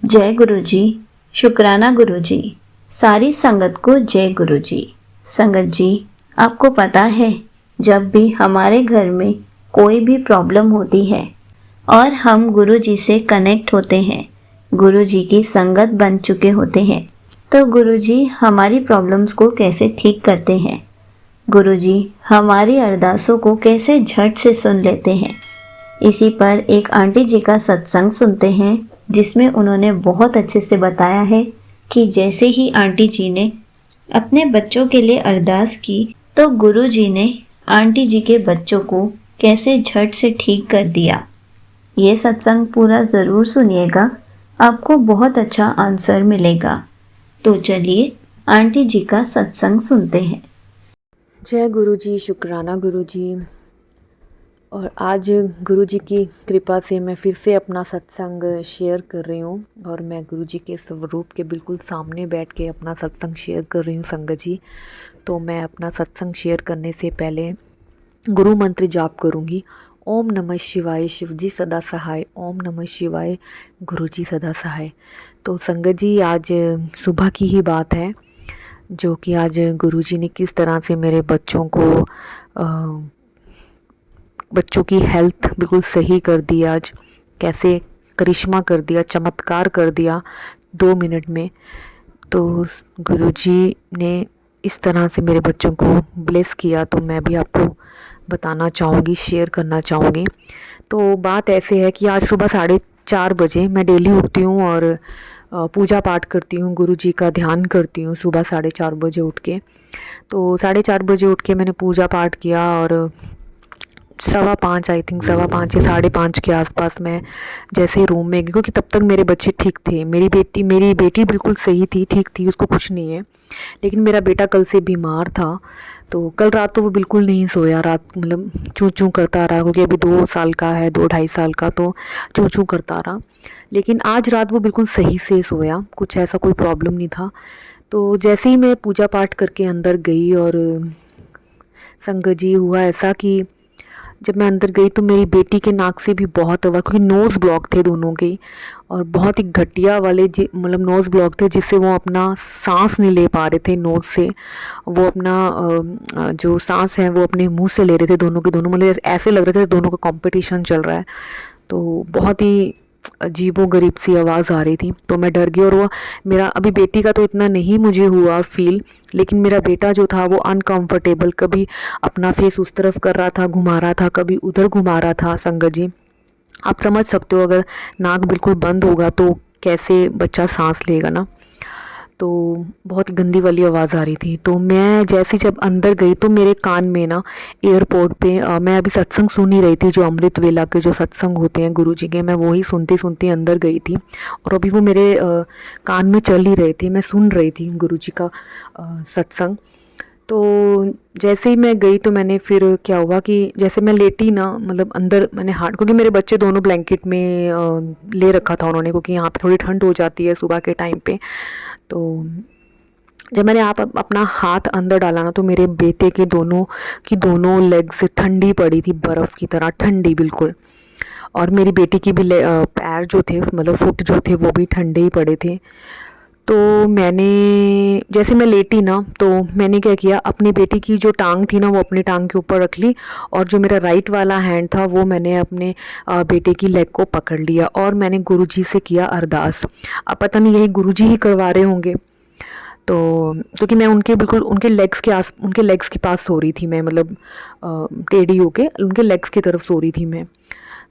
जय गुरु जी। शुक्राना गुरु जी। सारी संगत को जय गुरु जी। संगत जी, आपको पता है, जब भी हमारे घर में कोई भी प्रॉब्लम होती है और हम गुरु जी से कनेक्ट होते हैं, गुरु जी की संगत बन चुके होते हैं, तो गुरु जी हमारी प्रॉब्लम्स को कैसे ठीक करते हैं, गुरु जी हमारी अरदासों को कैसे झट से सुन लेते हैं। इसी पर एक आंटी जी का सत्संग सुनते हैं, जिसमें उन्होंने बहुत अच्छे से बताया है कि जैसे ही आंटी जी ने अपने बच्चों के लिए अरदास की, तो गुरु जी ने आंटी जी के बच्चों को कैसे झट से ठीक कर दिया। ये सत्संग पूरा ज़रूर सुनिएगा, आपको बहुत अच्छा आंसर मिलेगा। तो चलिए आंटी जी का सत्संग सुनते हैं। जय गुरु जी। शुक्राना गुरु जी। और आज गुरु जी की कृपा से मैं फिर से अपना सत्संग शेयर कर रही हूँ और मैं गुरु जी के स्वरूप के बिल्कुल सामने बैठ के अपना सत्संग शेयर कर रही हूँ संगत जी। तो मैं अपना सत्संग शेयर करने से पहले गुरु मंत्र जाप करूँगी। ओम नमः शिवाय, शिव जी सदा सहाय। ओम नमः शिवाय, गुरु जी सदा सहाय। तो संगत जी, आज सुबह की ही बात है, जो कि आज गुरु जी ने किस तरह से मेरे बच्चों की हेल्थ बिल्कुल सही कर दी। आज कैसे करिश्मा कर दिया, चमत्कार कर दिया 2 मिनट में। तो गुरुजी ने इस तरह से मेरे बच्चों को ब्लेस किया, तो मैं भी आपको बताना चाहूँगी, शेयर करना चाहूँगी। तो बात ऐसे है कि आज सुबह 4:30 बजे मैं डेली उठती हूँ और पूजा पाठ करती हूँ, गुरु जी का ध्यान करती हूँ सुबह 4:30 बजे उठ के। तो 4:30 बजे उठ के मैंने पूजा पाठ किया और 5:15, आई थिंक 5:15 या 5:30 के आसपास मैं जैसे ही रूम में गई, क्योंकि तब तक मेरे बच्चे ठीक थे। मेरी बेटी बिल्कुल सही थी, ठीक थी, उसको कुछ नहीं है। लेकिन मेरा बेटा कल से बीमार था, तो कल रात तो वो बिल्कुल नहीं सोया। रात मतलब चूँ चूँ करता रहा, क्योंकि अभी 2 साल का है, 2 ढाई साल का, तो चूँ चूँ करता रहा। लेकिन आज रात वो बिल्कुल सही से सोया, कुछ ऐसा कोई प्रॉब्लम नहीं था। तो जैसे ही मैं पूजा पाठ करके अंदर गई और संगत जी, हुआ ऐसा कि जब मैं अंदर गई तो मेरी बेटी के नाक से भी बहुत हवा, क्योंकि नोज़ ब्लॉक थे दोनों के, और बहुत ही घटिया वाले मतलब नोज़ ब्लॉक थे, जिससे वो अपना सांस नहीं ले पा रहे थे नोज़ से। वो अपना जो सांस है वो अपने मुंह से ले रहे थे दोनों के दोनों, मतलब ऐसे लग रहे थे दोनों का कंपटीशन चल रहा है। तो बहुत ही अजीबो-गरीब सी आवाज़ आ रही थी, तो मैं डर गई। और वो मेरा अभी बेटी का तो इतना नहीं मुझे हुआ फ़ील, लेकिन मेरा बेटा जो था वो अनकंफर्टेबल, कभी अपना फेस उस तरफ कर रहा था, घुमा रहा था, कभी उधर घुमा रहा था। संगत जी, आप समझ सकते हो, अगर नाक बिल्कुल बंद होगा तो कैसे बच्चा सांस लेगा ना। तो बहुत गंदी वाली आवाज़ आ रही थी। तो मैं जैसे जब अंदर गई तो मेरे कान में ना एयरपोर्ट पे मैं अभी सत्संग सुन ही रही थी, जो अमृत वेला के जो सत्संग होते हैं गुरु जी के, मैं वही सुनती सुनती अंदर गई थी। और अभी वो मेरे कान में चल ही रहे थे, मैं सुन रही थी गुरु जी का सत्संग। तो जैसे ही मैं गई तो मैंने फिर क्या हुआ कि जैसे मैं लेटी ना, मतलब अंदर मैंने हाथ, क्योंकि मेरे बच्चे दोनों ब्लैंकेट में ले रखा था उन्होंने, क्योंकि यहाँ पे थोड़ी ठंड हो जाती है सुबह के टाइम पे। तो जब मैंने आप अपना हाथ अंदर डाला ना, तो मेरे बेटे के दोनों लेग्स ठंडी पड़ी थी, बर्फ़ की तरह ठंडी बिल्कुल। और मेरी बेटी की भी पैर जो थे, मतलब फुट जो थे, वो भी ठंडे ही पड़े थे। तो मैंने जैसे मैं लेटी ना, तो मैंने क्या किया, अपनी बेटी की जो टांग थी ना वो अपनी टांग के ऊपर रख ली, और जो मेरा राइट वाला हैंड था वो मैंने अपने बेटे की लेग को पकड़ लिया और मैंने गुरुजी से किया अरदास। अब पता नहीं यही गुरुजी ही करवा रहे होंगे। तो क्योंकि मैं उनके बिल्कुल उनके लेग्स के पास सो रही थी मैं, मतलब टेढ़ी होके उनके लेग्स की तरफ सो रही थी मैं।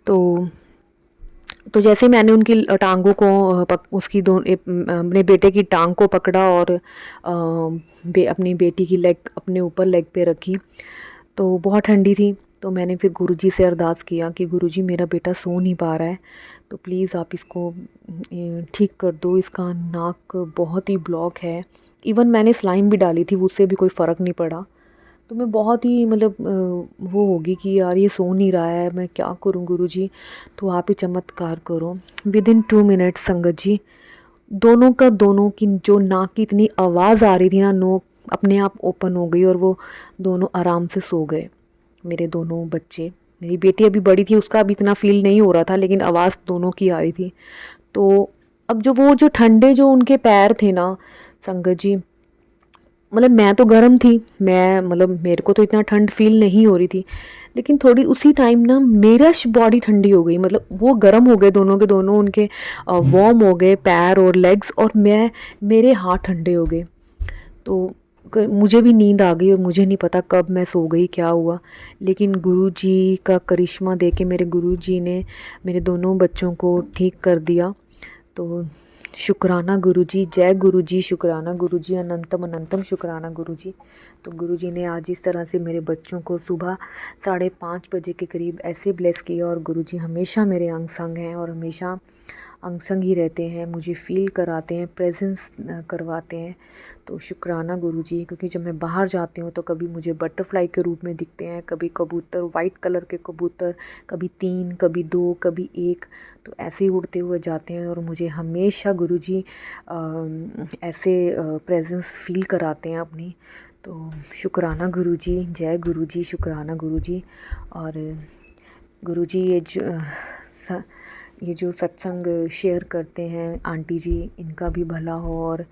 तो जैसे मैंने उनकी टांगों को अपने बेटे की टांग को पकड़ा और अपनी बेटी की लेग अपने ऊपर लेग पे रखी, तो बहुत ठंडी थी। तो मैंने फिर गुरुजी से अरदास किया कि गुरुजी, मेरा बेटा सो नहीं पा रहा है, तो प्लीज़ आप इसको ठीक कर दो, इसका नाक बहुत ही ब्लॉक है। इवन मैंने स्लाइन भी डाली थी, उससे भी कोई फ़र्क नहीं पड़ा। तो मैं बहुत ही मतलब वो होगी कि यार ये सो नहीं रहा है, मैं क्या करूं गुरुजी, तो आप ही चमत्कार करो। विदिन 2 मिनट संगत जी, दोनों की जो नाक की इतनी आवाज़ आ रही थी ना, नो अपने आप ओपन हो गई और वो दोनों आराम से सो गए। मेरे दोनों बच्चे, मेरी बेटी अभी बड़ी थी, उसका अभी इतना फील नहीं हो रहा था, लेकिन आवाज़ दोनों की आ रही थी। तो अब जो ठंडे जो उनके पैर थे ना संगत जी, मतलब मैं तो गर्म थी, मैं मतलब मेरे को तो इतना ठंड फील नहीं हो रही थी, लेकिन थोड़ी उसी टाइम ना मेरा बॉडी ठंडी हो गई, मतलब वो गर्म हो गए दोनों के दोनों, उनके वार्म हो गए पैर और लेग्स, और मेरे हाथ ठंडे हो गए। तो मुझे भी नींद आ गई और मुझे नहीं पता कब मैं सो गई, क्या हुआ, लेकिन गुरुजी का करिश्मा देख के मेरे गुरुजी ने मेरे दोनों बच्चों को ठीक कर दिया। तो शुक्राना गुरुजी, जय गुरुजी, शुक्राना गुरुजी, अनंतम अनंतम शुक्राना गुरुजी। तो गुरुजी ने आज इस तरह से मेरे बच्चों को सुबह 5:30 बजे के करीब ऐसे ब्लेस किया, और गुरुजी हमेशा मेरे अंग संग हैं और हमेशा अंग संग ही रहते हैं, मुझे फ़ील कराते हैं, प्रेजेंस करवाते हैं। तो शुक्राना गुरुजी, क्योंकि जब मैं बाहर जाती हूँ तो कभी मुझे बटरफ्लाई के रूप में दिखते हैं, कभी कबूतर, वाइट कलर के कबूतर, कभी 3, कभी 2, कभी 1, तो ऐसे ही उड़ते हुए जाते हैं, और मुझे हमेशा गुरुजी ऐसे प्रेजेंस फ़ील कराते हैं अपनी। तो शुक्राना गुरुजी, जय गुरुजी, शुक्राना गुरुजी। और गुरुजी ये जो सत्संग शेयर करते हैं आंटी जी, इनका भी भला हो, और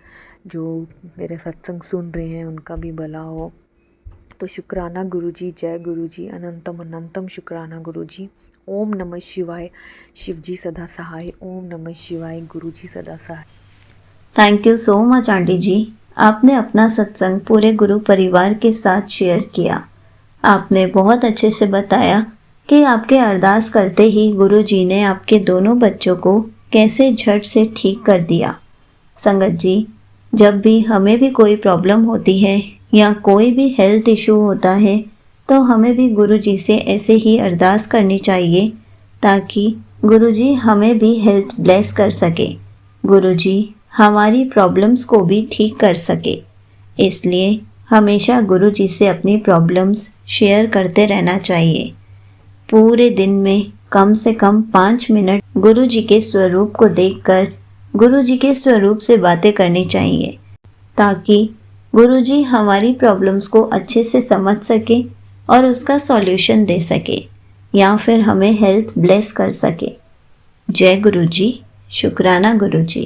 जो मेरे सत्संग सुन रहे हैं उनका भी भला हो। तो शुक्राना गुरुजी, जय गुरुजी, अनंतम अनंतम शुक्राना गुरुजी। ओम नमः शिवाय, शिवजी सदा सहाय, ओम नमः शिवाय, गुरुजी सदा सहाय। Thank you so much aunty ji, आपने अपना सत्संग पूरे गुरु परिवार के साथ शेयर किया। आपने बहुत अच्छे से बताया कि आपके अरदास करते ही गुरु जी ने आपके दोनों बच्चों को कैसे झट से ठीक कर दिया। संगत जी, जब भी हमें भी कोई प्रॉब्लम होती है या कोई भी हेल्थ इशू होता है, तो हमें भी गुरु जी से ऐसे ही अरदास करनी चाहिए, ताकि गुरु जी हमें भी हेल्थ ब्लेस कर सके, गुरु जी हमारी प्रॉब्लम्स को भी ठीक कर सके। इसलिए हमेशा गुरु जी से अपनी प्रॉब्लम्स शेयर करते रहना चाहिए। पूरे दिन में कम से कम 5 मिनट गुरु जी के स्वरूप को देखकर गुरु जी के स्वरूप से बातें करनी चाहिए, ताकि गुरु जी हमारी प्रॉब्लम्स को अच्छे से समझ सके और उसका सॉल्यूशन दे सके, या फिर हमें हेल्थ ब्लेस कर सके। जय गुरु जी, शुक्राना गुरु जी।